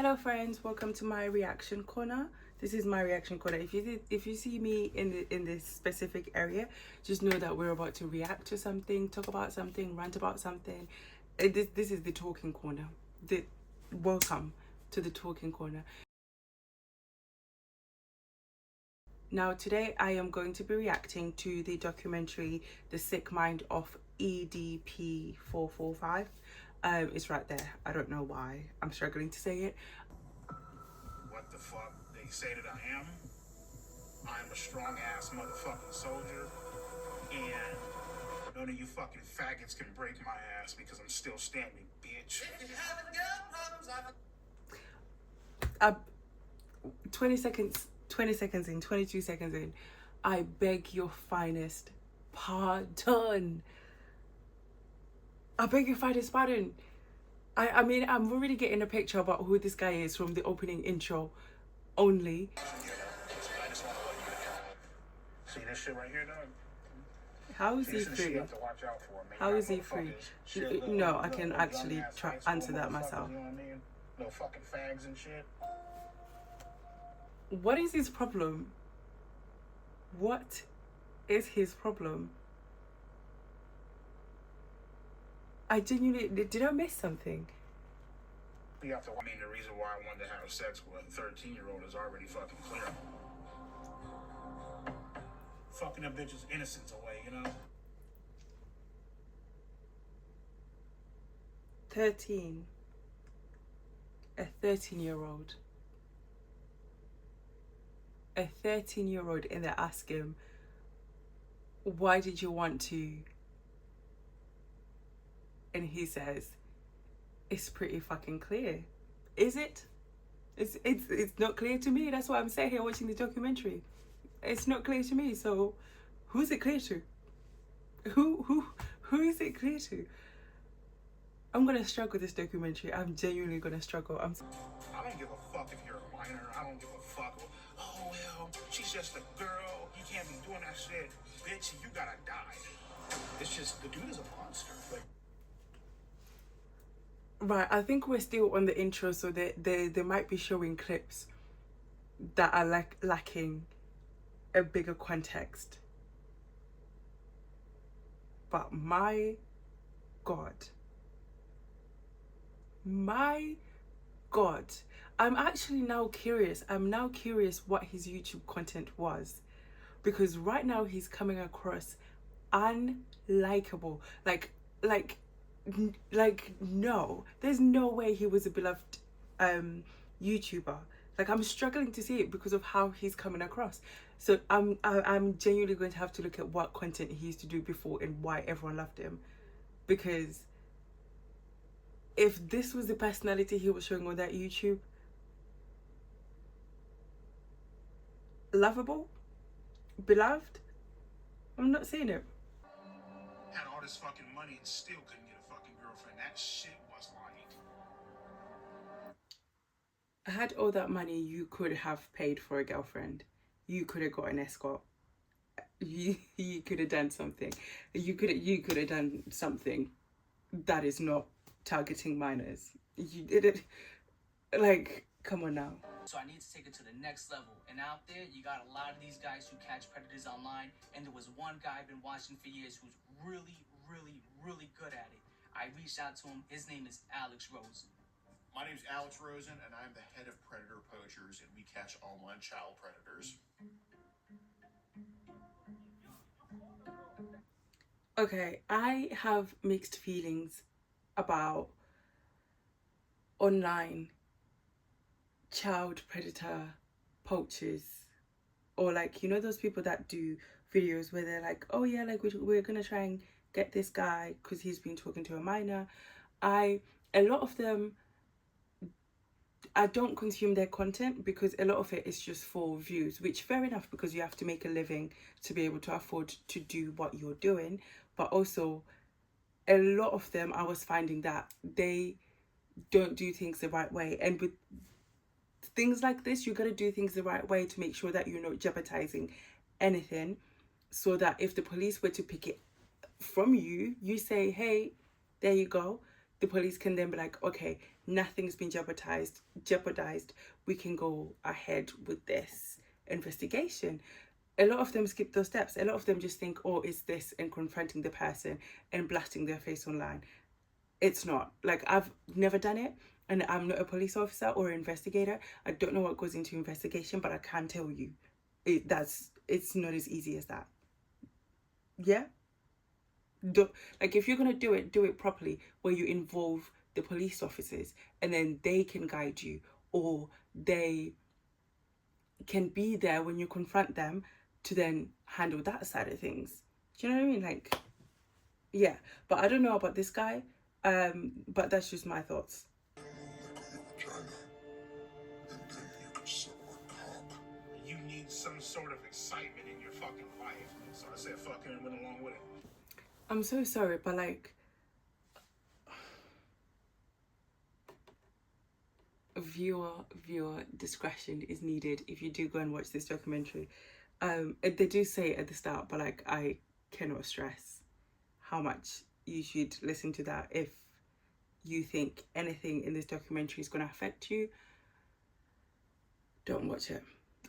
Hello friends, welcome to my reaction corner. This is my reaction corner. If you see me in this specific area, just know that we're about to react to something, talk about something, rant about something. This is the talking corner. Welcome to the talking corner. Now today I am going to be reacting to the documentary The Sick Mind of EDP445. It's right there. I don't know why I'm struggling to say it. What the fuck they say that I am? I'm a strong ass motherfucking soldier, and none of you fucking faggots can break my ass because I'm still standing, bitch. If you haven't got problems, 20 seconds in, 22 seconds in, I beg your finest pardon. I beg your finest pardon. I mean, I'm already getting a picture about who this guy is from the opening intro only. See this shit right here, dog? How is he free? How is he free? No, I can actually answer that myself. You know what I mean? No fucking fags and shit. What is his problem? What is his problem? I genuinely, did I miss something? You have to, I mean, the reason why I wanted to have sex with a 13-year-old is already fucking clear. Fucking a bitch's innocence away, you know? 13. A 13-year-old. A 13-year-old, and they ask him, why did you want to? And he says, it's pretty fucking clear. Is it? It's not clear to me. That's why I'm sitting here watching the documentary. It's not clear to me. So who's it clear to? Who is it clear to? I'm gonna struggle with this documentary. I'm genuinely gonna struggle. I don't give a fuck if you're a minor. I don't give a fuck. Oh well, she's just a girl. You can't be doing that shit, bitch. You gotta die. It's just the dude is a monster. Like, right, I think we're still on the intro, so they might be showing clips that are lacking a bigger context. But my God, I'm actually now curious. I'm now curious what his YouTube content was, because right now he's coming across unlikable. Like no, there's no way he was a beloved YouTuber. Like, I'm struggling to see it because of how he's coming across. So I'm genuinely going to have to look at what content he used to do before and why everyone loved him, because if this was the personality he was showing on that YouTube, lovable, beloved, I'm not seeing it. had all this fucking money and still couldn't get a fucking girlfriend. That shit was like. I had all that money, you could have paid for a girlfriend. You could have got an escort. You could have done something. You could have done something that is not targeting minors. You did it. Like, come on now. So I need to take it to the next level. And out there, you got a lot of these guys who catch predators online. And there was one guy I've been watching for years who's really, really, really good at it. I reached out to him. His name is Alex Rosen. My name's Alex Rosen, and I'm the head of Predator Poachers, and we catch online child predators. Okay, I have mixed feelings about online child predator poachers, or like, you know, those people that do videos where they're like, oh yeah, like we're gonna try and get this guy because he's been talking to a minor. A lot of them, I don't consume their content because a lot of it is just for views, which fair enough, because you have to make a living to be able to afford to do what you're doing. But also, a lot of them, I was finding that they don't do things the right way. And with things like this, you got to do things the right way to make sure that you're not jeopardizing anything, so that if the police were to pick it from you, you say, hey, there you go, the police can then be like, okay, nothing's been jeopardized, we can go ahead with this investigation. A lot of them skip those steps. A lot of them just think, oh, it's this, and confronting the person and blasting their face online. It's not. Like, I've never done it, and I'm not a police officer or investigator. I don't know what goes into investigation, but I can tell you it's not as easy as that. Yeah. Like, if you're gonna do it properly, where you involve the police officers and then they can guide you, or they can be there when you confront them to then handle that side of things. Do you know what I mean? Like, yeah. But I don't know about this guy, but that's just my thoughts. You need some sort of excitement in your fucking life. So I said fucking and went along with it. I'm so sorry, but like, viewer discretion is needed if you do go and watch this documentary. They do say it at the start, but like, I cannot stress how much you should listen to that. If you think anything in this documentary is going to affect you, don't watch it.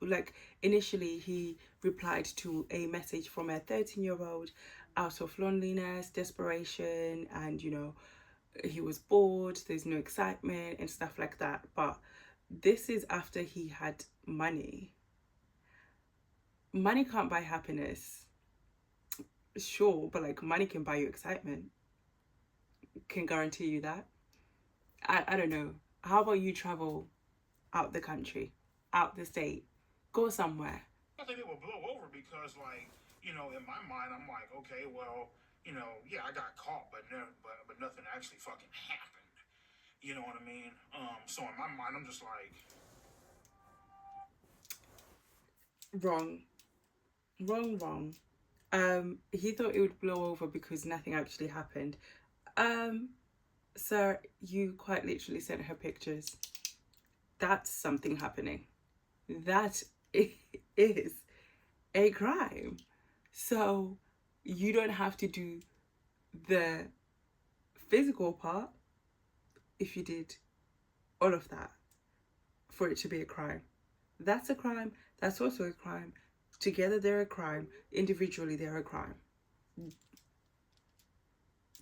Like, initially he replied to a message from a 13-year-old out of loneliness, desperation, and he was bored, there's no excitement and stuff like that. But this is after he had money. Money can't buy happiness, sure, but like, money can buy you excitement. Can guarantee you that. I don't know. How about you travel out the country, out the state, go somewhere? I think it will blow over because, like, in my mind, I'm like, okay, well, yeah, I got caught, but nothing actually fucking happened. You know what I mean? So in my mind, I'm just like, wrong. He thought it would blow over because nothing actually happened. Sir, you quite literally sent her pictures. That's something happening. That is a crime. So you don't have to do the physical part if you did all of that for it to be a crime. That's a crime. That's also a crime. Together they're a crime. Individually they're a crime.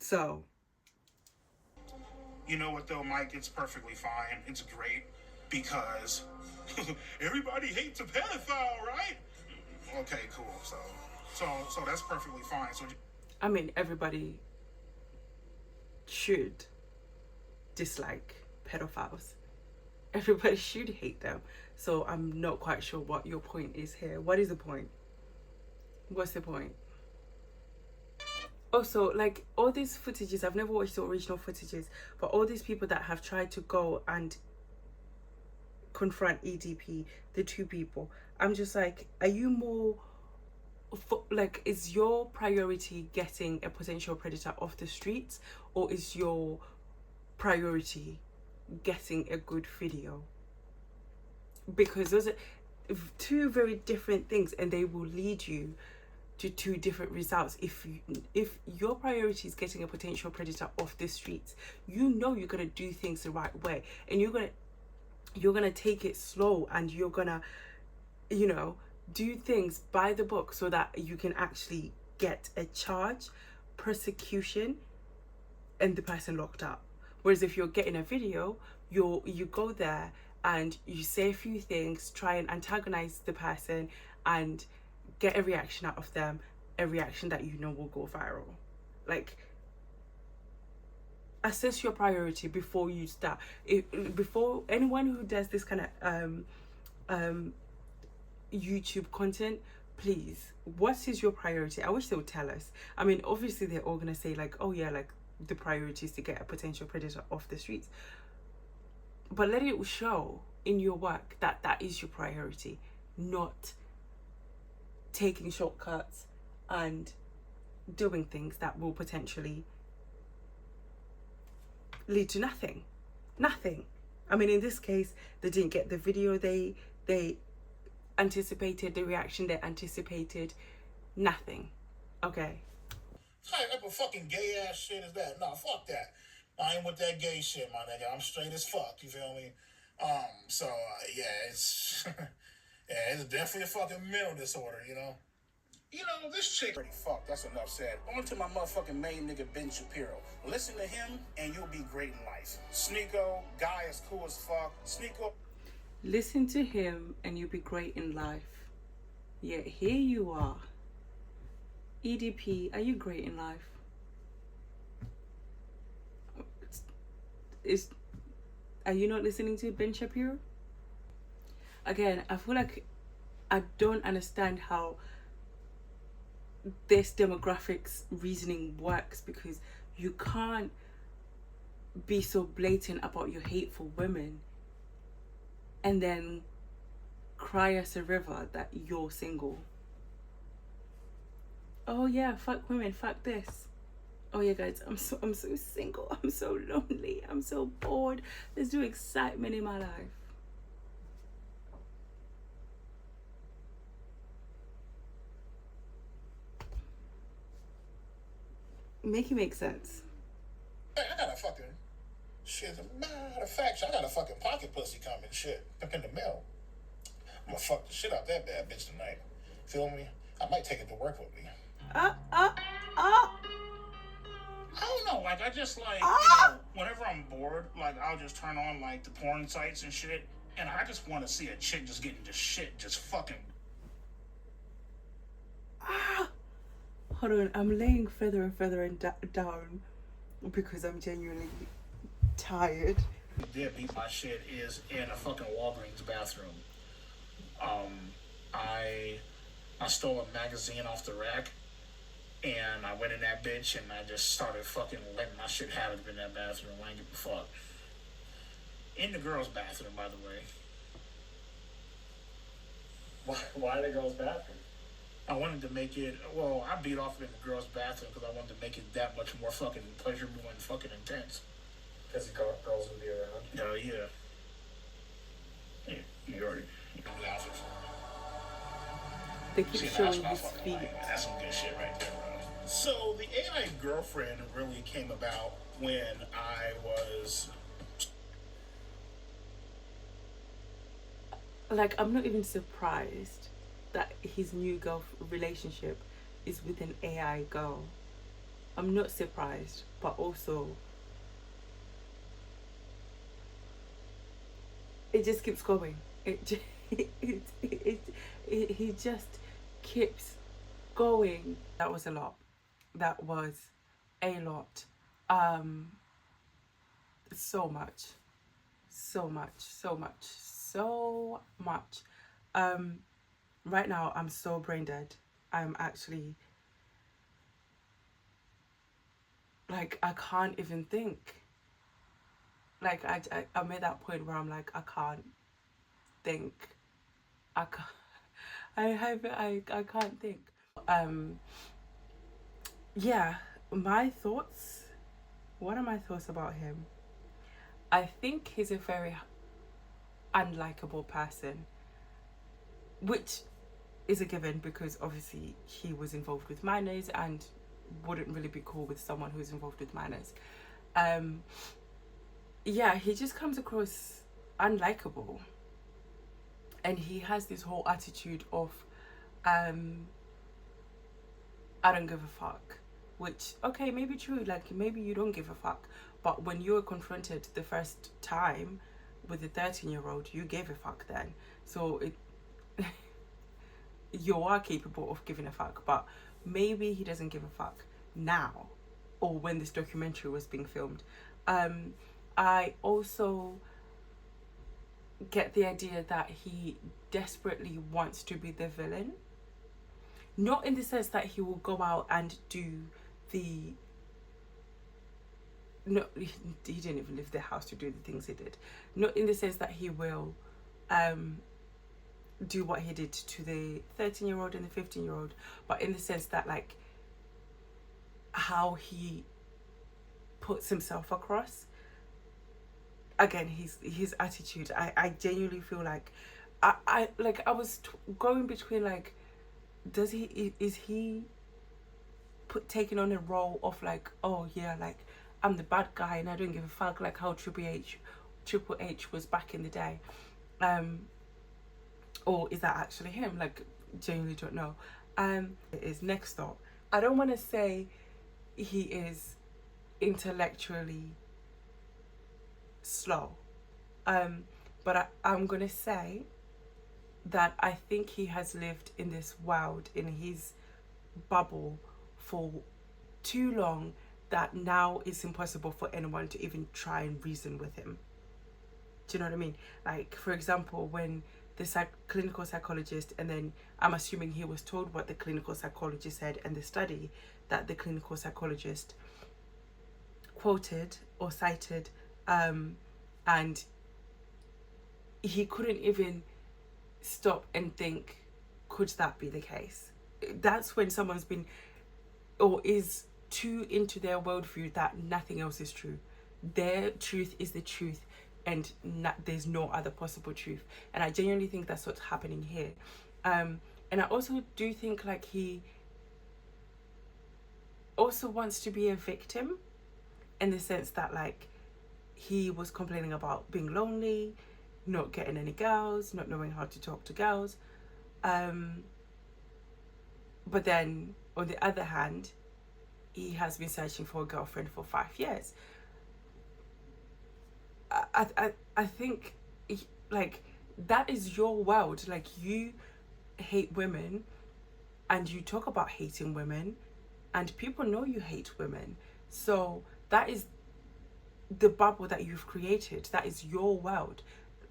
So, you know what though, Mike? It's perfectly fine. It's great because everybody hates a pedophile, right? Okay, cool. So that's perfectly fine. So I mean, everybody should dislike pedophiles. Everybody should hate them. So I'm not quite sure what your point is here. What is the point? What's the point? Also, like, all these footages, I've never watched the original footages, but all these people that have tried to go and confront EDP, the two people, I'm just like, are you more, like, is your priority getting a potential predator off the streets, or is your priority getting a good video? Because those are two very different things, and they will lead you to two different results. If your priority is getting a potential predator off the streets, you're gonna do things the right way, and you're gonna take it slow, and you're gonna do things by the book so that you can actually get a charge, prosecution, and the person locked up. Whereas if you're getting a video, you go there and you say a few things, try and antagonize the person and get a reaction out of them, a reaction that will go viral. Like, assess your priority before you start. Before anyone who does this kind of YouTube content, please, what is your priority? I wish they would tell us. I mean, obviously they're all gonna say like, oh yeah, like the priority is to get a potential predator off the streets, but let it show in your work that that is your priority, not taking shortcuts and doing things that will potentially lead to nothing. I mean, in this case, they didn't get the video they anticipated, the reaction they anticipated. Nothing. Okay. what type of fucking gay ass shit is that? Nah, fuck that. I ain't with that gay shit, my nigga. I'm straight as fuck. You feel me? Yeah, it's yeah, it's definitely a fucking mental disorder, you know. You know, this chick already fucked. That's enough said. On to my motherfucking main nigga Ben Shapiro. Listen to him, and you'll be great in life. Sneeko, guy is cool as fuck. Sneeko. Listen to him, and you'll be great in life. Yet here you are. EDP, are you great in life? Are you not listening to Ben Shapiro? Again, I feel like I don't understand how this demographics reasoning works, because you can't be so blatant about your hate for women and then cry us a river that you're single. Oh yeah, fuck women, fuck this. Oh yeah, guys, I'm so single. I'm so lonely. I'm so bored. There's no excitement in my life. Make it make sense. Hey, I got a fucking shit. As a matter of fact, I got a fucking pocket pussy coming. Shit, up in the mail. I'm gonna fuck the shit out that bad bitch tonight. Feel me? I might take it to work with me. I don't know, like, I just, like, you know, whenever I'm bored, like, I'll just turn on, like, the porn sites and shit, and I just want to see a chick just getting just shit, just fucking. Hold on, I'm laying further and further down because I'm genuinely tired. Deadbeat my shit is in a fucking Walgreens bathroom. I stole a magazine off the rack, and I went in that bitch, and I just started fucking letting my shit happen in that bathroom. I ain't give a fuck. In the girls' bathroom, by the way. Why the girls' bathroom? I wanted to make it, well, I beat off in the girls' bathroom because I wanted to make it that much more fucking pleasurable and fucking intense. Because the girls would be around. Oh, yeah. Yeah, you already know the outfit for it. They keep showing his feet. That's some good shit right there, bro. So the AI girlfriend really came about when I was... Like, I'm not even surprised that his new relationship is with an AI girl. I'm not surprised, but also it just keeps going. He just keeps going. That was a lot. That was a lot. So much. Right now I'm so brain dead. I'm actually, like, I can't even think. Like, I'm at that point where I'm like, I can't think. I can't think. Yeah, my thoughts. What are my thoughts about him? I think he's a very unlikable person, which is a given because obviously he was involved with minors and wouldn't really be cool with someone who's involved with minors. Yeah, he just comes across unlikable, and he has this whole attitude of I don't give a fuck, which, okay, maybe true, like maybe you don't give a fuck, but when you were confronted the first time with a 13-year-old, you gave a fuck then. So it you are capable of giving a fuck, but maybe he doesn't give a fuck now, or when this documentary was being filmed. I also get the idea that he desperately wants to be the villain, not in the sense that he will go out and do the, no, he didn't even leave the house to do the things he did, not in the sense that he will do what he did to the 13-year-old and the 15-year-old, but in the sense that, like, how he puts himself across. Again, his attitude, I genuinely feel like I was going between, like, is he taking on a role of, like, oh yeah, like, I'm the bad guy and I don't give a fuck, like how Triple H was back in the day. Or is that actually him? Like, genuinely don't know. It is next up. I don't want to say he is intellectually slow, but I'm gonna say that I think he has lived in this world, in his bubble, for too long, that now it's impossible for anyone to even try and reason with him. Do you know what I mean? Like, for example, when the clinical psychologist, and then I'm assuming he was told what the clinical psychologist said, and the study that the clinical psychologist quoted or cited, and he couldn't even stop and think, could that be the case? That's when someone's been or is too into their worldview that nothing else is true. Their truth is the truth, and there's no other possible truth. And I genuinely think that's what's happening here. And I also do think like he also wants to be a victim, in the sense that like he was complaining about being lonely, not getting any girls, not knowing how to talk to girls. But then on the other hand, he has been searching for a girlfriend for 5 years. I think like that is your world. Like, you hate women and you talk about hating women, and people know you hate women. So that is the bubble that you've created. That is your world.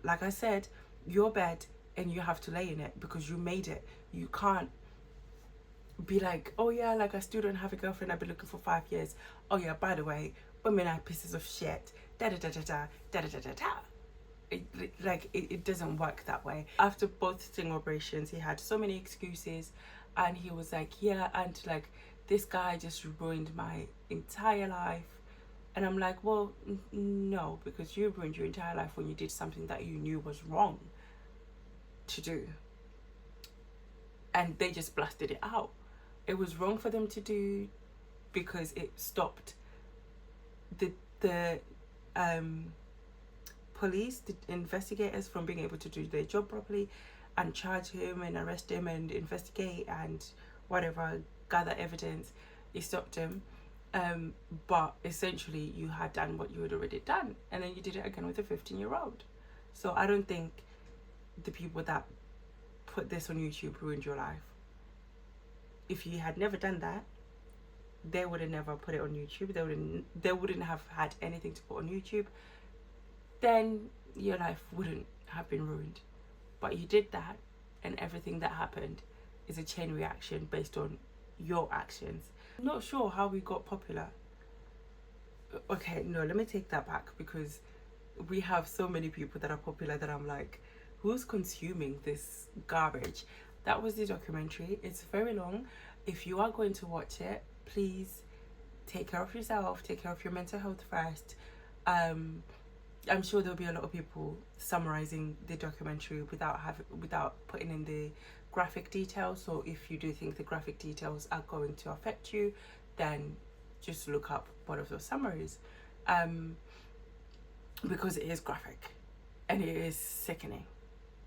Like I said, your bed, and you have to lay in it because you made it. You can't be like, oh yeah, like I still don't have a girlfriend, I've been looking for 5 years. Oh yeah, by the way, women are pieces of shit. Da da da da da da da da da da. It doesn't work that way. After both sting operations, he had so many excuses, and he was like, yeah, and like this guy just ruined my entire life. And I'm like, well, no, because you ruined your entire life when you did something that you knew was wrong to do, and they just blasted it out. It was wrong for them to do because it stopped the police, the investigators, from being able to do their job properly and charge him and arrest him and investigate and whatever, gather evidence. It stopped him. But essentially you had done what you had already done, and then you did it again with a 15-year-old. So I don't think the people that put this on YouTube ruined your life. If you had never done that, they would have never put it on YouTube. They wouldn't have had anything to put on YouTube. Then your life wouldn't have been ruined. But you did that, and everything that happened is a chain reaction based on your actions. I'm not sure how we got popular. Okay, no, let me take that back, because we have so many people that are popular that I'm like, who's consuming this garbage? That was the documentary. It's very long. If you are going to watch it, please take care of yourself, take care of your mental health first. I'm sure there'll be a lot of people summarizing the documentary without putting in the graphic details. So if you do think the graphic details are going to affect you, then just look up one of those summaries, because it is graphic and it is sickening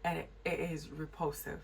and it is repulsive.